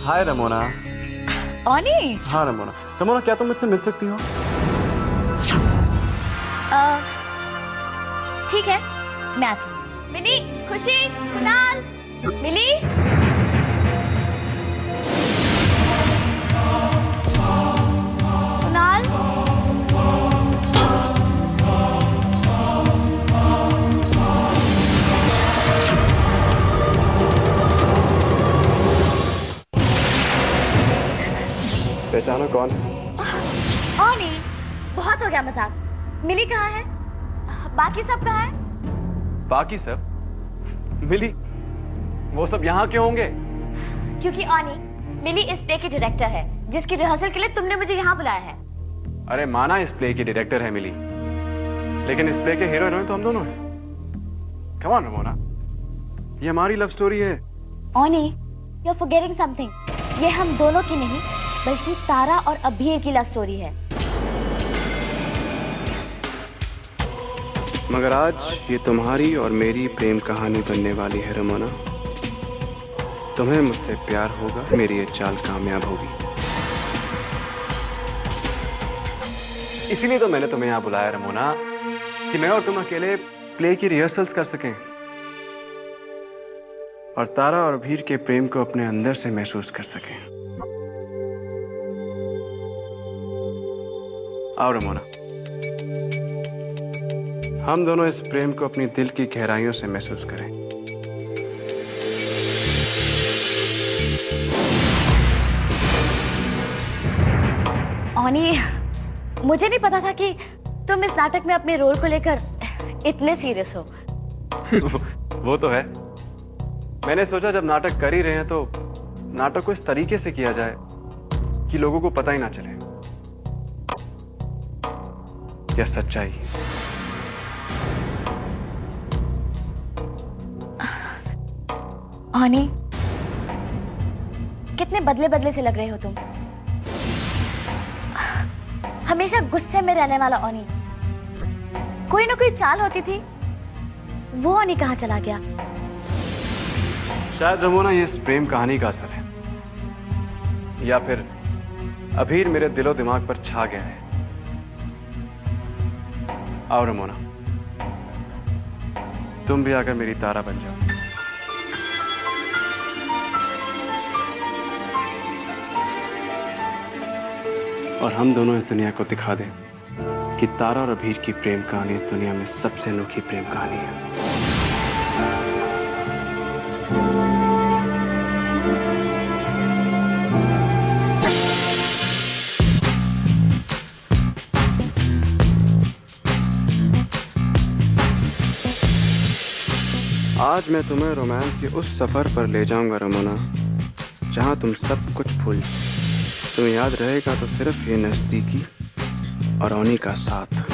हाय Ramona. Oni. हाँ Ramona. Ramona क्या तुम मुझसे मिल सकती हो? ठीक है, मैं आती हूँ। मिली, खुशी, कुणाल, मिली। कुणाल। पहचानो कौन है? ऑनी, बहुत हो गया मजाक। मिली कहाँ है? बाकी सब कहाँ है? बाकी सब? मिली, वो सब यहाँ क्यों होंगे? क्योंकि ऑनी, मिली इस प्ले की डायरेक्टर है जिसकी रिहर्सल के लिए तुमने मुझे यहाँ बुलाया है। अरे माना इस प्ले की डायरेक्टर है मिली, लेकिन इस प्ले के हीरो हीरोइन तो हम दोनों हैं। कम ऑन रमोना, ये हमारी लव स्टोरी है। Oni, you are forgetting something. ये हम दोनों की नहीं बल्कि तारा और अभीर की लव स्टोरी है। मगर आज ये तुम्हारी और मेरी प्रेम कहानी बनने वाली है रमोना। तुम्हें मुझसे प्यार होगा, मेरी ये चाल कामयाब होगी। इसीलिए तो मैंने तुम्हें यहाँ बुलाया रमोना, कि मैं और तुम अकेले प्ले की रिहर्सल्स कर सकें और तारा और भीर के प्रेम को अपने अंदर से महसूस कर सकें। आओ रमोना, हम दोनों इस प्रेम को अपनी दिल की गहराइयों से महसूस करें। ऑनी, मुझे नहीं पता था कि तुम इस नाटक में अपने रोल को लेकर इतने सीरियस हो। वो तो है। मैंने सोचा जब नाटक कर ही रहे हैं तो नाटक को इस तरीके से किया जाए कि लोगों को पता ही ना चले क्या सच्चाई है। ऑनी, कितने बदले बदले से लग रहे हो तुम। हमेशा गुस्से में रहने वाला ऑनी। कोई ना कोई चाल होती थी, वो ऑनी कहाँ चला गया? शायद रमोना ये इस प्रेम कहानी का असर है, या फिर अभीर मेरे दिलो दिमाग पर छा गया है। आओ रमोना, तुम भी आकर मेरी तारा बन जाओ। और हम दोनों इस दुनिया को दिखा दें कि तारा और अभीर की प्रेम कहानी इस दुनिया में सबसे अनोखी प्रेम कहानी है। आज मैं तुम्हें रोमांस के उस सफर पर ले जाऊंगा रमोना, जहां तुम सब कुछ भूल। तुम्हें याद रहेगा तो सिर्फ ये नजदीकी और ऑनी का साथ।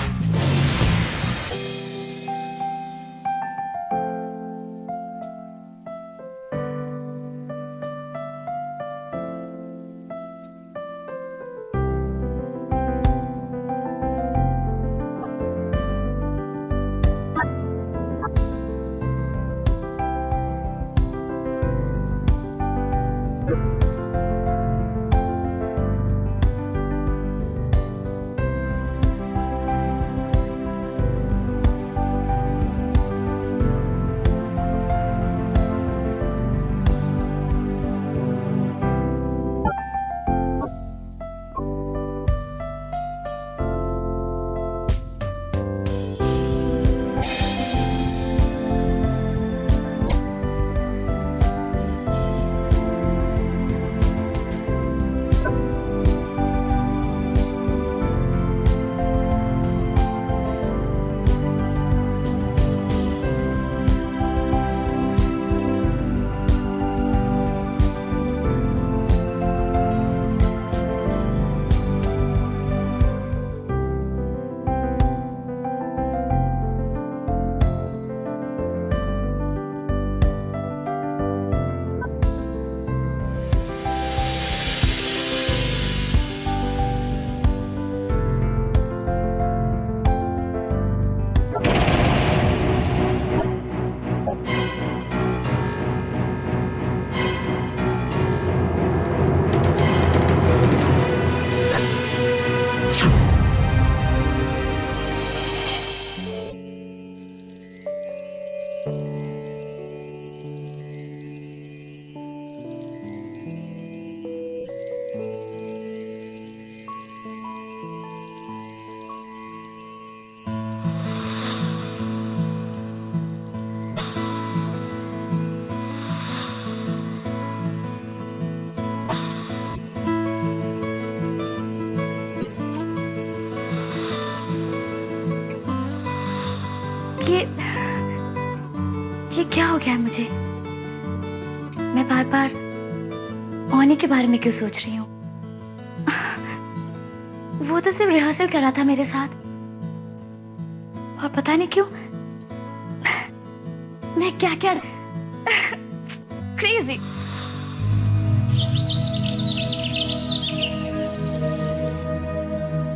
हो गया है मुझे? मैं बार बार ओनी के बारे में क्यों सोच रही हूँ? वो तो सिर्फ रिहर्सल कर रहा था मेरे साथ, और पता नहीं क्यों मैं क्या क्या क्रेजी।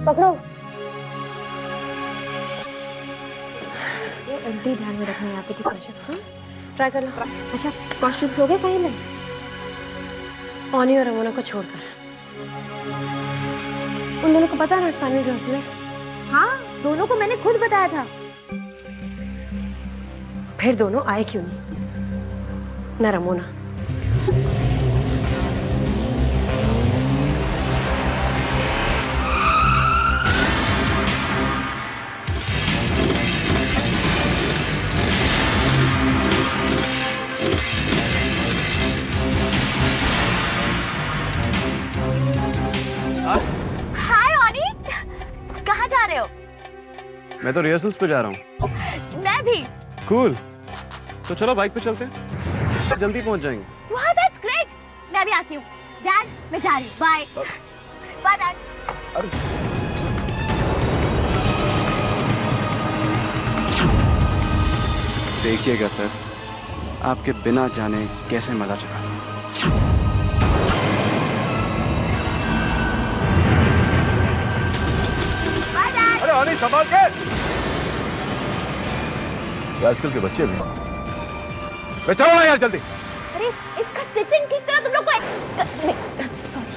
पकड़ो ये आंटी, ध्यान में रखना यहाँ पे की कॉस्ट्यूम। ट्राई कर लो। अच्छा, कॉस्ट्यूम्स हो गए फाइनल? ओनी और रमोना को छोड़कर उन दोनों को पता है ना फाइनल रिहर्सल है? हाँ, दोनों को मैंने खुद बताया था। फिर दोनों आए क्यों नहीं? ना रमोना। हाय ओनी, कहाँ जा रहे हो? मैं तो रिहर्सल्स पे जा रहा हूँ। मैं भी। कूल, तो चलो बाइक पे चलते हैं, जल्दी पहुंच जाएंगे। वाह, दैट्स ग्रेट। मैं भी आती हूँ। डैड, मैं जा रही हूँ। Bye bye dad. देखिएगा सर, आपके बिना जाने कैसे मजा चला। Bye dad. अरे ओनी, संभाल के। आजकल के बच्चे भी चलो ना यार जल्दी। अरे इसका स्टिचिंग ठीक करो तुम लोग को। सॉरी,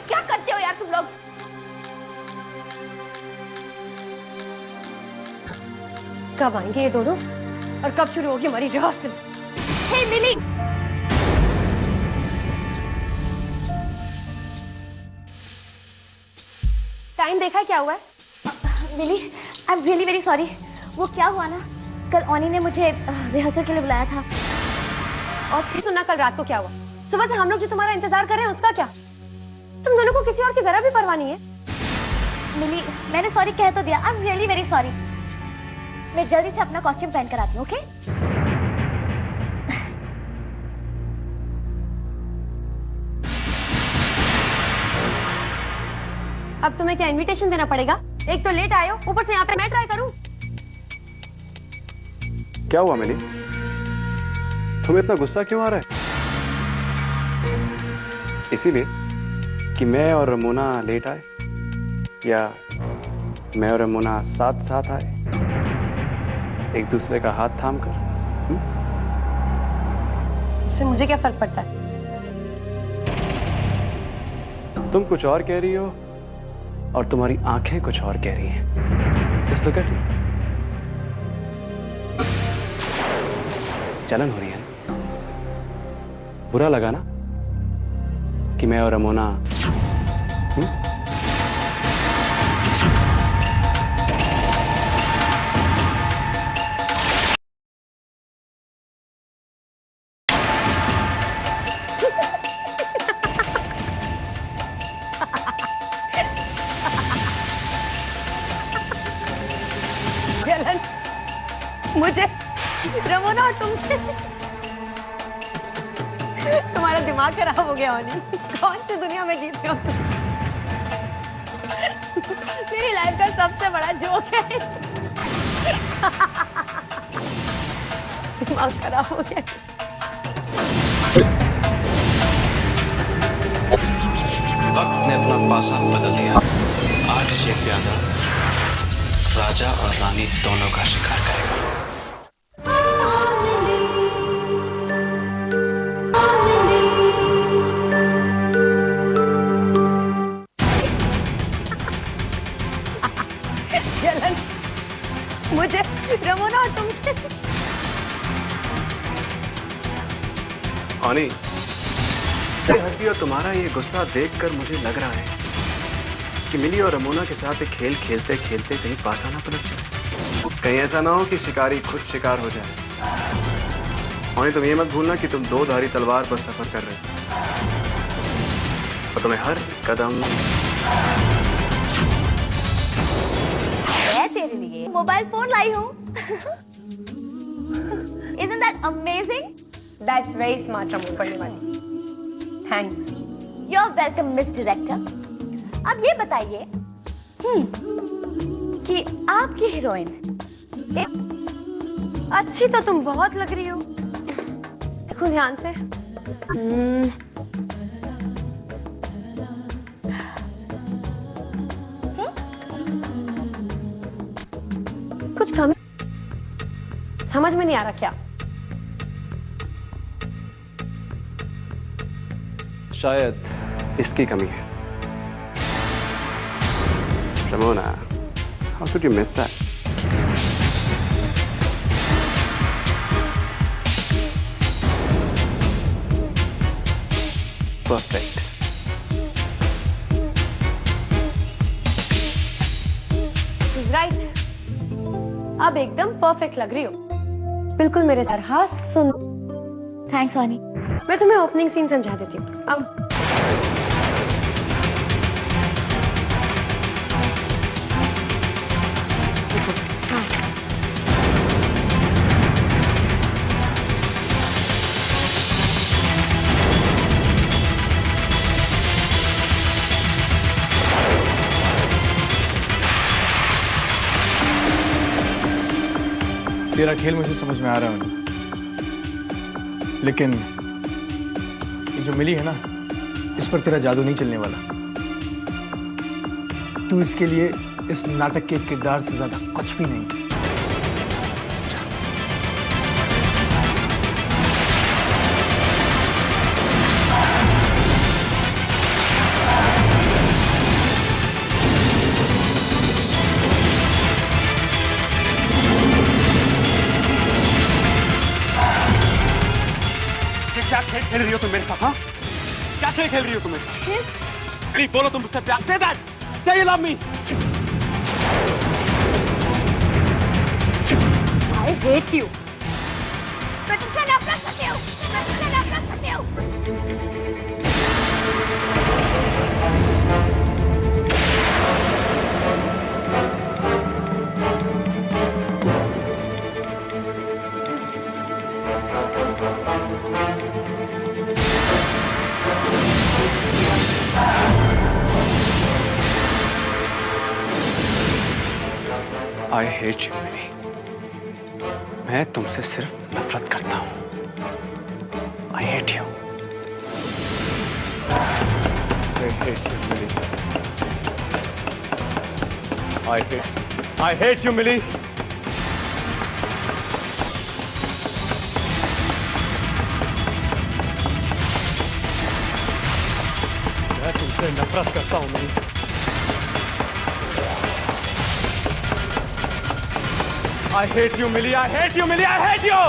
क्या करते हो यार तुम लोग? कब आएंगे ये दोनों और कब शुरू होगी हमारी रिहर्सल? हे मिली, टाइम देखा क्या हुआ है? Mili, I am really very sorry. वो क्या हुआ ना, कल ओनी ने मुझे रिहर्सल के लिए बुलाया था, और फिर सुना कल रात को क्या हुआ। सुबह से हम लोग जो तुम्हारा इंतजार कर रहे हैं उसका क्या? तुम दोनों को किसी और की जरा भी परवाह नहीं है। मिली, मैंने सॉरी कह तो दिया। आई एम रियली वेरी सॉरी। मैं जल्दी से अपना कॉस्ट्यूम पहन कर आती हूँ, ओके? अब तुम्हें क्या इनविटेशन देना पड़ेगा? एक तो लेट आए हो, ऊपर से यहाँ पे मैं ट्राई करूँ। क्या हुआ मिली, तुम्हें इतना गुस्सा क्यों आ रहा है? इसीलिए कि मैं और रमोना लेट आए, या मैं और रमोना साथ साथ आए, एक दूसरे का हाथ थाम कर? इससे मुझे क्या फर्क पड़ता है? तुम कुछ और कह रही हो और तुम्हारी आंखें कुछ और कह रही हैं। Just look at me. जलन हो रही है ना? बुरा लगा ना कि मैं और रमोना जलन मुझे रमोना और तुमसे। तुम्हारा दिमाग खराब हो गया ओनी। कौन सी दुनिया में जीत रहे हो तुम? मेरी लाइफ का सबसे बड़ा जोक है। दिमाग खराब हो गया। वक्त ने अपना पासा बदल दिया। आज ये प्यादा राजा और रानी दोनों का शिकार करेगा। जलन मुझे रमोना और तुमसे। ओनी, हंसी और तुम्हारा ये गुस्सा देखकर मुझे लग रहा है कि मिली और रमोना के साथ एक खेल खेलते खेलते कहीं पासा ना पलट जाए। कहीं ऐसा ना हो कि शिकारी खुद शिकार हो जाए। ओनी, तुम ये मत भूलना कि तुम दो धारी तलवार पर सफर कर रहे हो, और तुम्हें हर कदम मैं तेरे लिए मोबाइल फोन लाई हूँ। Isn't that that amazing? That's very smart, Ramona. पढ़ने वाली. Thanks. You're welcome, Miss Director. अब ये बताइए कि आपकी हीरोइन अच्छी तो तुम बहुत लग रही हो. देखो ध्यान से. कुछ कम समझ में नहीं आ रहा क्या? शायद इसकी कमी है. Ramona, how could you miss that? Perfect. She's right. अब एकदम परफेक्ट लग रही हो. बिल्कुल मेरे सर. हाँ सुन. थैंक्स ऑनी. मैं तुम्हें ओपनिंग सीन समझा देती हूँ. अब तेरा खेल मुझे समझ में आ रहा है, लेकिन ये जो मिली है ना, इस पर तेरा जादू नहीं चलने वाला. तू इसके लिए इस नाटक के किरदार से ज्यादा कुछ भी नहीं. क्या खेल खेल रही हो तुम मेरे साथ? हाँ, क्या खेल खेल रही हो तुम मेरे साथ? नहीं बोलो तुम मुझसे प्यार. Say that. Say you love me. I hate you. मैं तुमसे नफरत करती हूँ. मैं तुमसे नफरत करती हूँ. I hate you, मिली. मैं तुमसे सिर्फ नफरत करता हूँ. I hate you. I hate you, milli. I hate you, मिली. मैं तुमसे नफरत करता हूँ, मिली. I hate you, Millie. I hate you, Millie. I hate you.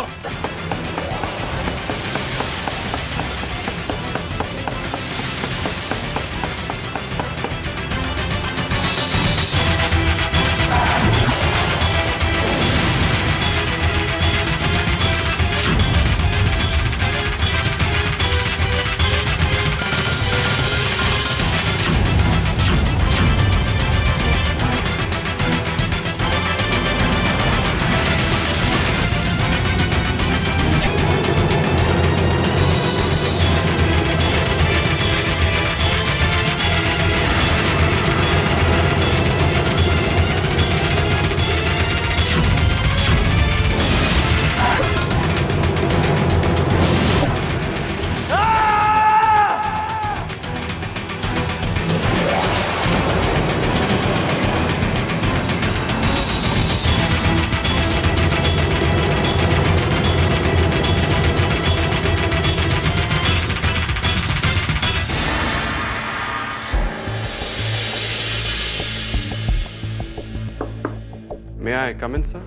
May I come in, sir?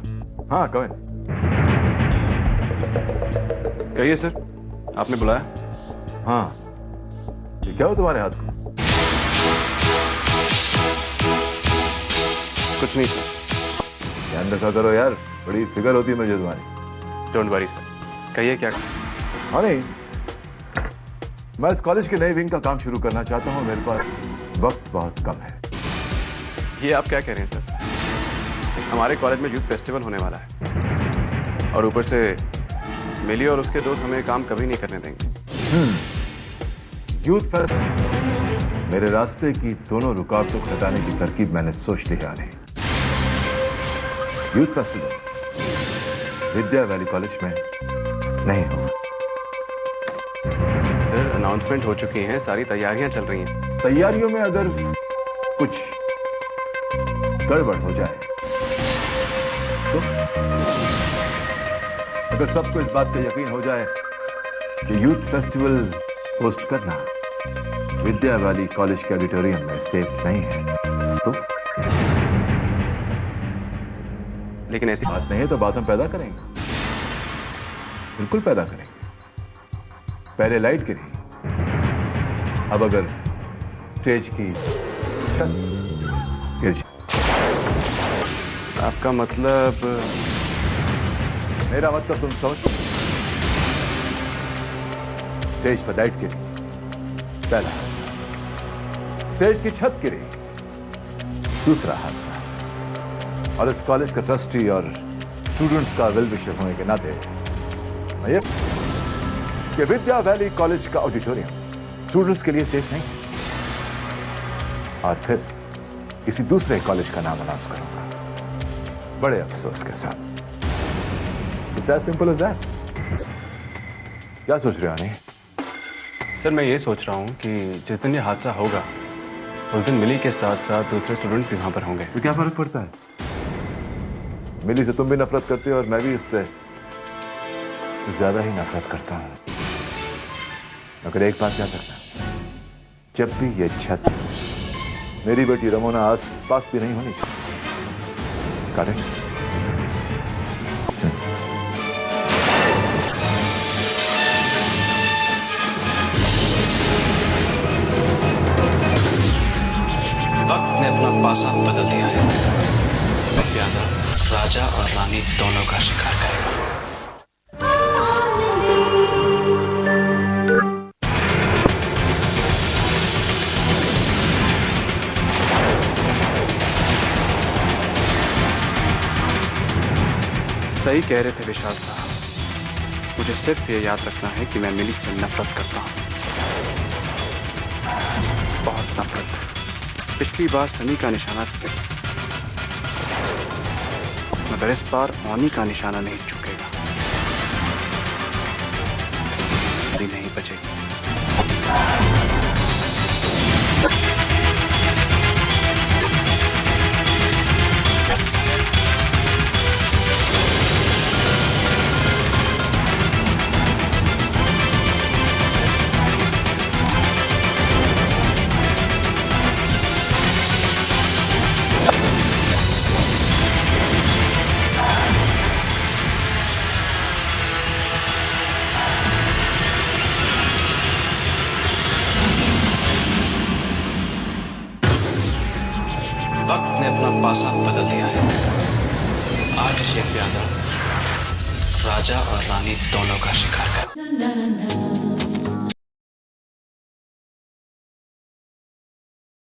हाँ कम इन. कहिए सर, आपने बुलाया? हाँ, ये क्या हो तुम्हारे हाथ को? कुछ नहीं सर. ध्यान रखा करो यार, बड़ी फिक्र होती है मुझे तुम्हारी. Don't worry sir. कहिए क्या? हाँ नहीं, मैं इस कॉलेज के नए विंग का काम शुरू करना चाहता हूँ. मेरे पास वक्त बहुत कम है. ये आप क्या कह रहे हैं सर? हमारे कॉलेज में यूथ फेस्टिवल होने वाला है और ऊपर से मिली और उसके दोस्त हमें काम कभी नहीं करने देंगे। यूथ फेस्ट मेरे रास्ते की दोनों रुकावटों को हटाने की तरकीब मैंने सोच ली है। यूथ फेस्टिवल विद्या वैली कॉलेज में नहीं होगा। सर, अनाउंसमेंट हो चुकी हैं, सारी तैयारियां चल रही हैं। तैयारियों में अगर कुछ गड़बड़ हो जाए तो अगर सबको इस बात का यकीन हो जाए कि यूथ फेस्टिवल होस्ट करना विद्या वैली कॉलेज के ऑडिटोरियम में सेफ नहीं है तो? लेकिन ऐसी बात नहीं है तो बात हम पैदा करेंगे, बिल्कुल पैदा करेंगे। पहले लाइट गिरी, अब अगर स्टेज की छत गिर जाए। आपका मतलब? मेरा मतलब तुम समझ। स्टेज पर लाइट गिरी, पहला। स्टेज की छत गिरी, दूसरा हादसा। और इस कॉलेज का ट्रस्टी और स्टूडेंट्स का वेल विशर होने के नाते मैं ये कि विद्या वैली कॉलेज का ऑडिटोरियम स्टूडेंट्स के लिए सेफ नहीं है, और फिर किसी दूसरे कॉलेज का नाम अनाउंस करूंगा बड़े अफसोस के साथ। It's as simple as that. क्या सोच रहे हो आनी? सर, मैं ये सोच रहा हूँ कि जिस दिन ये हादसा होगा उस दिन मिली के साथ साथ दूसरे स्टूडेंट भी वहां पर होंगे। तो क्या फर्क पड़ता है? मिली से तुम भी नफरत करते हो और मैं भी उससे ज्यादा ही नफरत करता हूं। मगर एक बात याद रखना, जब भी ये छत मेरी बेटी रमोना आस पास भी नहीं होनी चाहिए। Got it? वक्त ने अपना पासा बदल दिया है। प्यादा राजा और रानी दोनों का शिकार करेगा। सही कह रहे थे विशाल साहब, मुझे सिर्फ ये याद रखना है कि मैं मिली से नफरत करता हूँ, बहुत नफरत। पिछली बार सनी का निशाना मगर इस बार ओनी का निशाना नहीं चुकेगा, नहीं बचेगी। वक्त ने अपना पासा बदल दिया है। आज ये प्यादा राजा और रानी दोनों का शिकार कर